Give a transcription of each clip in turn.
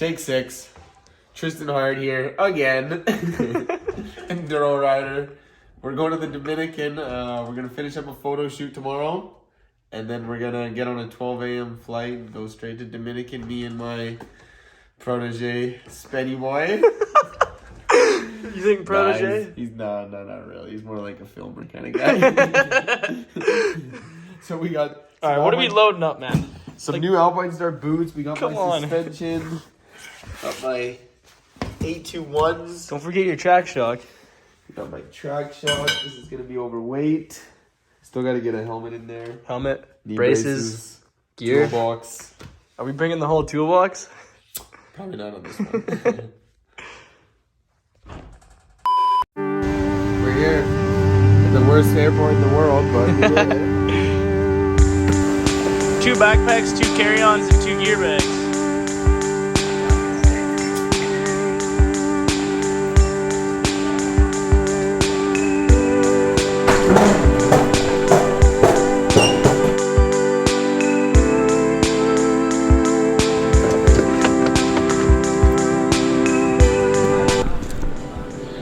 Take 6. Trystan Hart here again. Enduro rider. We're going to the Dominican. We're going to finish up a photo shoot tomorrow. And then we're going to get on a 12 a.m. flight and go straight to Dominican. Me and my protege, Spenny boy. You think protege? Nah, he's not really. He's more like a filmer kind of guy. So we got... All right, what are we loading up, man? Some new Alpine Star boots. We got Come my on. suspension. Got my 821s. Don't forget your track shock. Got my track shock. This is going to be overweight. Still got to get a helmet in there. Helmet, Knee braces, gear. Toolbox. Are we bringing the whole toolbox? Probably not on this one. We're here at the worst airport in the world, but we did it. 2 backpacks, 2 carry-ons, and 2 gear bags.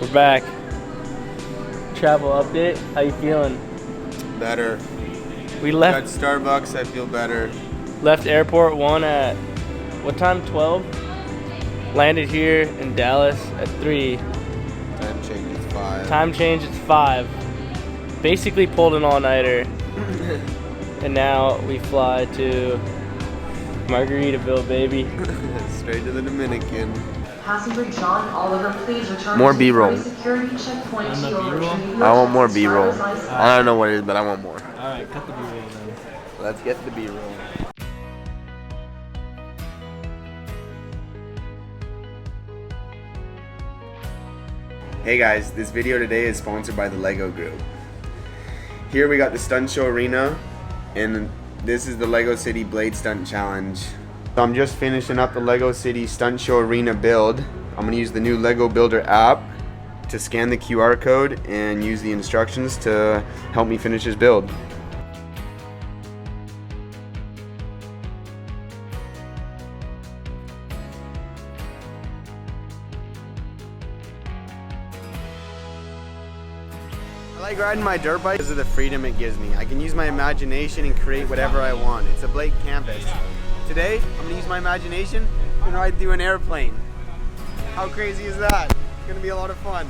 We're back. Travel update. How you feeling? Better. We Got left Starbucks. I feel better. airport 1 at what time? 12. Landed here in Dallas at 3. Time change is 5. Time change it's 5. Basically pulled an all-nighter. And now we fly to Margaritaville, baby. Straight to the Dominican. Passenger John Oliver, please return More to B-roll. security checkpoint to your retrieve I want more your B-roll. driver's license. I don't know what it is, but I want more. Alright, cut the B-roll then. Let's get the B-roll. Hey guys, this video today is sponsored by the LEGO Group. Here we got the Stunt Show Arena, and this is the LEGO City Blade Stunt Challenge. So I'm just finishing up the LEGO City Stunt Show Arena build. I'm going to use the new LEGO Builder app to scan the QR code and use the instructions to help me finish this build. I like riding my dirt bike because of the freedom it gives me. I can use my imagination and create whatever I want. It's a blank canvas. Today, I'm going to use my imagination and ride through an airplane. How crazy is that? It's going to be a lot of fun.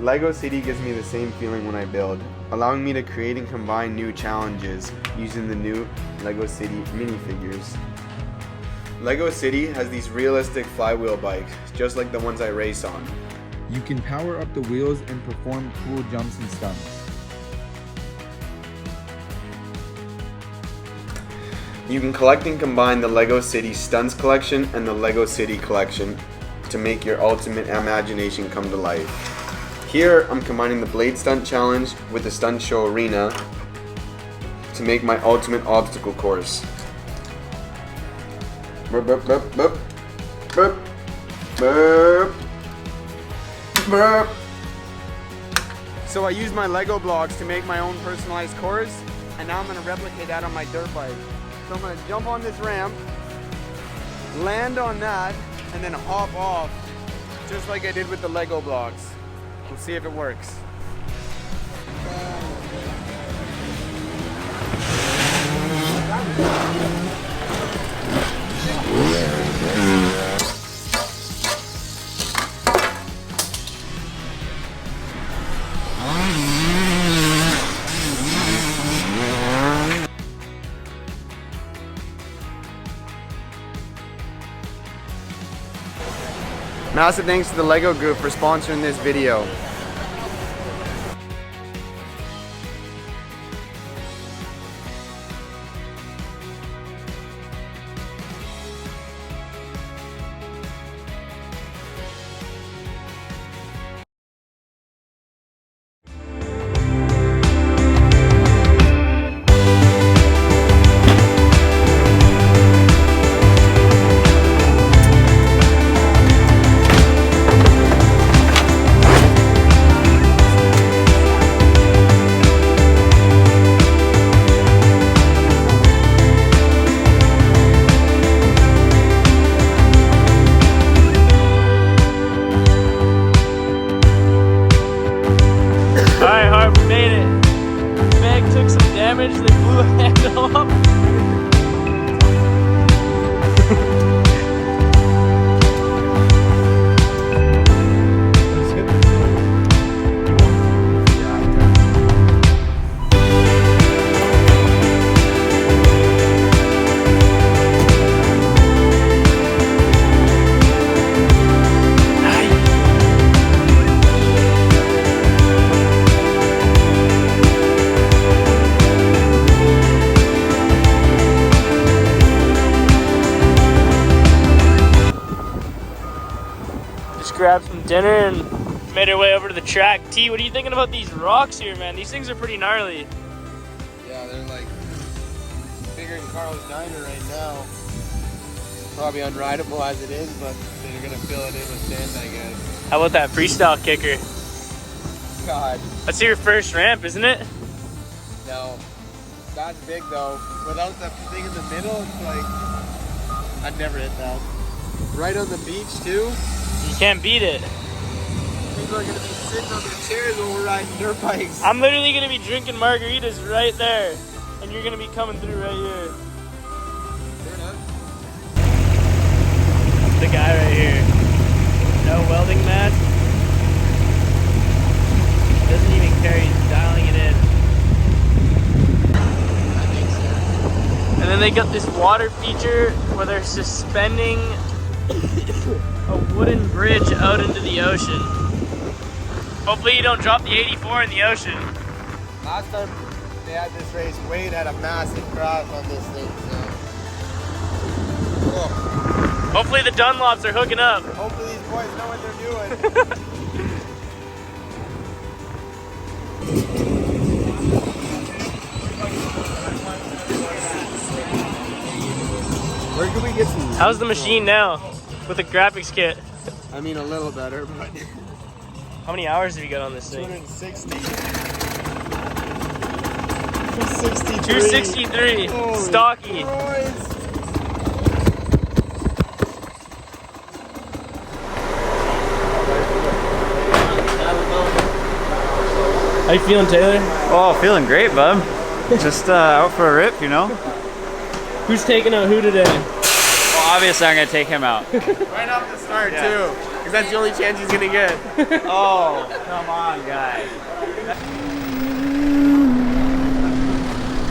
LEGO City gives me the same feeling when I build, allowing me to create and combine new challenges using the new LEGO City minifigures. LEGO City has these realistic flywheel bikes, just like the ones I race on. You can power up the wheels and perform cool jumps and stunts. You can collect and combine the LEGO City Stuntz collection and the LEGO City collection to make your ultimate imagination come to life. Here, I'm combining the Blade Stunt Challenge with the Stunt Show Arena to make my ultimate obstacle course. Burp, burp, burp, burp. Burp. Burp. Burp. So I used my Lego blocks to make my own personalized course, and now I'm going to replicate that on my dirt bike. So I'm going to jump on this ramp, land on that, and then hop off, just like I did with the Lego blocks. We'll see if it works. Massive thanks to the LEGO Group for sponsoring this video. grabbed some dinner and made our way over to the track. T, what are you thinking about these rocks here, man? These things are pretty gnarly. Yeah, they're like bigger than Carl's Diner right now. Probably unrideable as it is, but they're gonna fill it in with sand, I guess. How about that freestyle kicker? God. That's your first ramp, isn't it? No. That's big though. Without the thing in the middle, it's like I'd never hit that. Right on the beach too. You can't beat it. People are gonna be sitting on their chairs while we're riding dirt bikes. I'm literally gonna be drinking margaritas right there, and you're gonna be coming through right here. That's the guy right here. No welding mask. Doesn't even care, he's dialing it in. And then they got this water feature where they're suspending a wooden bridge out into the ocean. Hopefully you don't drop the 84 in the ocean. Last time they had this race, Wade had a massive crash on this thing, so. Oh. Hopefully the Dunlops are hooking up. Hopefully these boys know what they're doing. Where can we get some? How's the machine now with the graphics kit? I mean, a little better, but. How many hours have you got on this thing? 260. 263. Holy Stocky. Christ. How you feeling, Taylor? Oh, feeling great, bub. Just out for a rip, you know? Who's taking out who today? Well, obviously I'm gonna take him out. Right off the start, too. Because that's the only chance he's gonna get. Oh, come on, guys.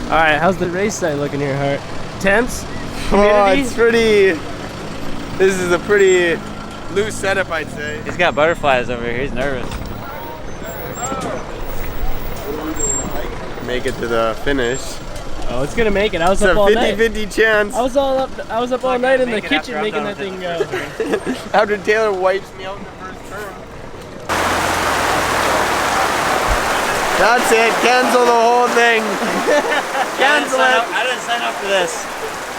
Alright, how's the race site looking here, Hart? Tense? Oh, it's pretty. This is a pretty loose setup, I'd say. He's got butterflies over here. He's nervous. Make it to the finish. Oh, it's gonna make it. I was It's up a all night. 50-50 chance. I was up all night in the kitchen making that thing go. After Taylor wipes me out in the first turn. That's it. Cancel the whole thing. Cancel it. I didn't sign up for this.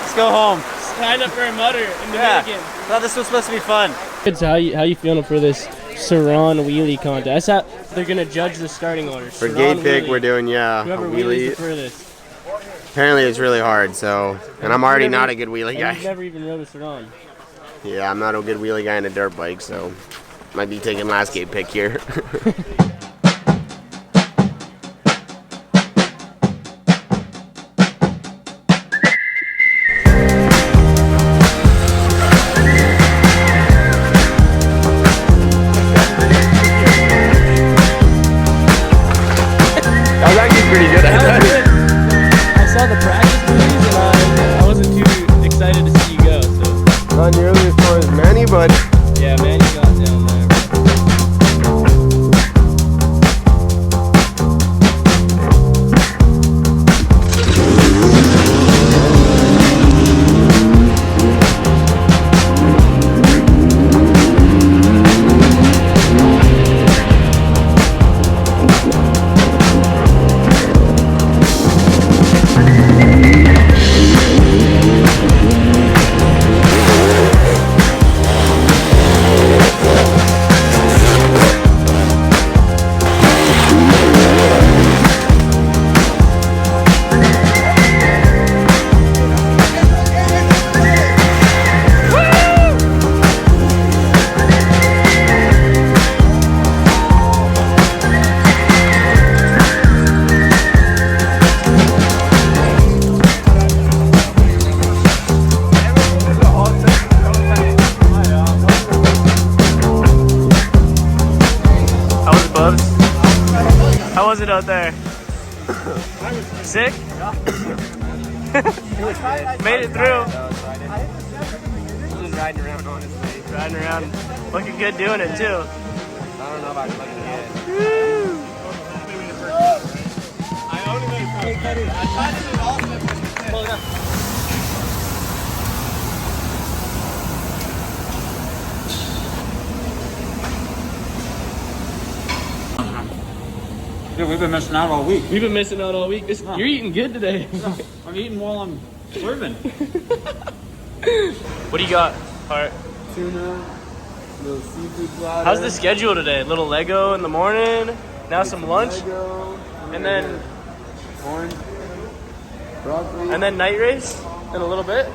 Let's go home. Sign up for a mutter in Dominican. Thought this was supposed to be fun. Kids, how you feeling for this Saran wheelie contest? That's how they're gonna judge the starting order. For Saran gate pick, wheelie. we're doing a Whoever wheelies wheelie. the furthest. Apparently, it's really hard. So, and I'm already not a good wheelie And you've guy. never even rode a Saran. Yeah, I'm not a good wheelie guy in a dirt bike. So, might be taking last gate pick here. Pretty good at that. I saw the practice movies and I wasn't too excited to see you go. So Not nearly as far as Manny, but yeah, man, you got down there. How was it out there? Sick? Made it through. just riding around, honestly. Riding around, looking good doing it too. I don't know about looking good. we've been missing out all week. We've been missing out all week. You're eating good today. I'm eating while I'm serving. What do you got, Hart? Tuna, little seafood platter. How's the schedule today? Little Lego in the morning, now some lunch, Lego, and then orange, broccoli. and then night race in a little bit.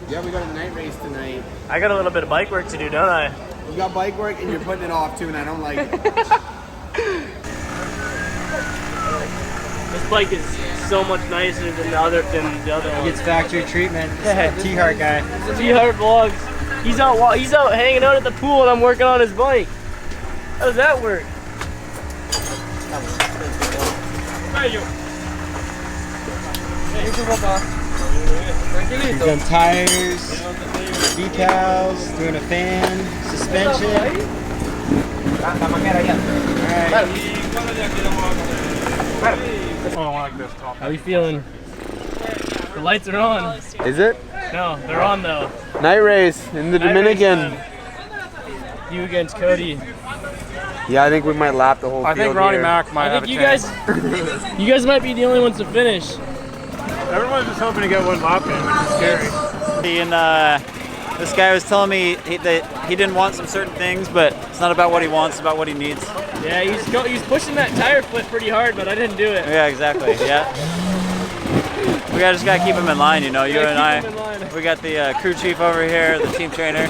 Yeah, we got a night race tonight. I got a little bit of bike work to do, don't I? You got bike work and you're putting it off too, and I don't like it. This bike is so much nicer than the other one. Gets factory treatment. T-Hart guy. T-Hart vlogs. He's out hanging out at the pool, and I'm working on his bike. How does that work? He's done tires, decals, doing a fan, suspension. How you feeling? The lights are on. Is it? No, they're on though. Night race in the Night Dominican. race time. You against Cody. Yeah, I think we might lap the whole field. I think Ronnie here. Mack might I have think a chance. you guys might be the only ones to finish. Everyone's just hoping to get one lap in, which is scary. And this guy was telling me that he didn't want some certain things, but it's not about what he wants, it's about what he needs. Yeah, he's pushing that tire flip pretty hard, but I didn't do it. Yeah, exactly. Yeah. We just gotta keep him in line, you know. You and I, we got the crew chief over here, the team trainer.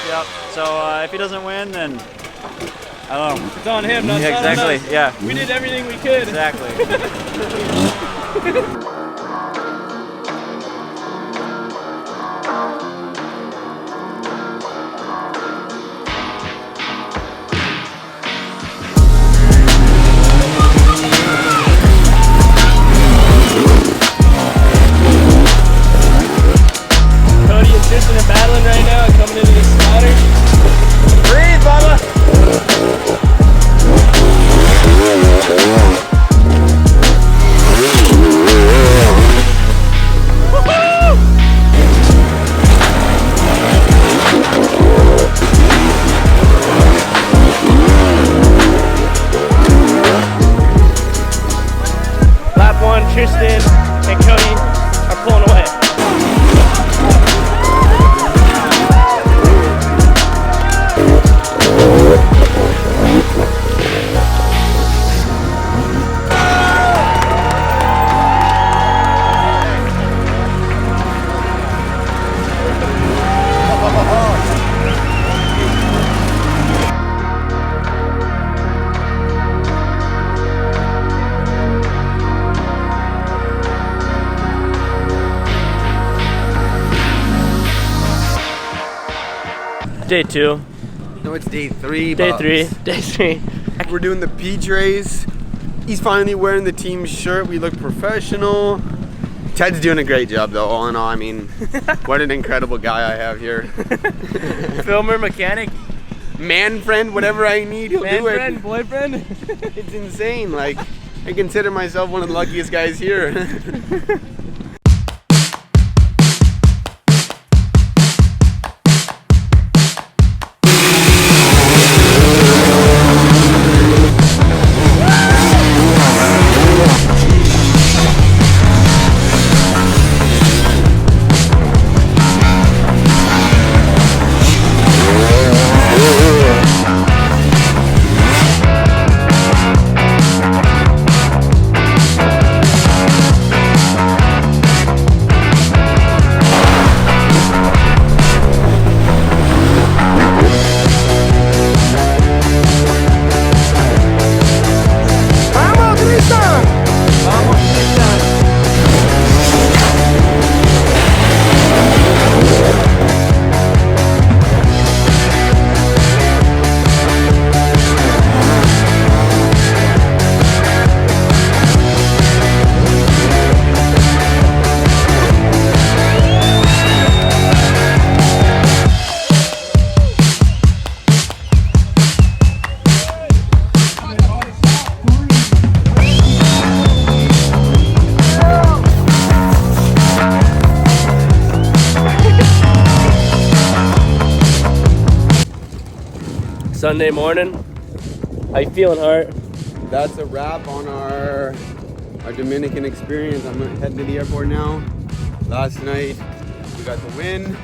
Yep. So if he doesn't win, then I don't know. It's on him, not Yeah, on exactly. us. Yeah. We did everything we could. Exactly. Cody and Trystan are battling right now, coming into the spotter. Breathe, Bubba. Lap one, Trystan and Cody are pulling away. Day two. No, it's day three. Day Bubs. three. Day three. We're doing the peach race. He's finally wearing the team shirt. We look professional. Ted's doing a great job though, all in all. I mean, what an incredible guy I have here. Filmer, mechanic, Man friend, whatever I need, he'll man do it. friend, boyfriend. It's insane. Like, I consider myself one of the luckiest guys here. Sunday morning, How you feeling, Hart? That's a wrap on our Dominican experience. I'm heading to the airport now. Last night we got the win,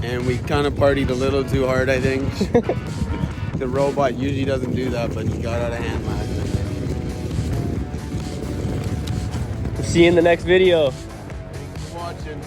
and we kind of partied a little too hard, I think. The robot usually doesn't do that, but he got out of hand last night. See you in the next video. Thanks for watching.